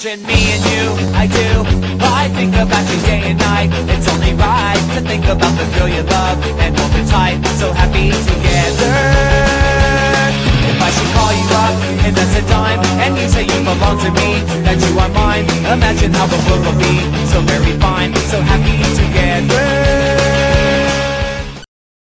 imagine me and you, I do. I think about you day and night. It's only right to think about the girl you love and hold her tight. So happy together. If I should call you up and that's a dime, and you say you belong to me, that you are mine, imagine how the world will be so very fine, so happy together.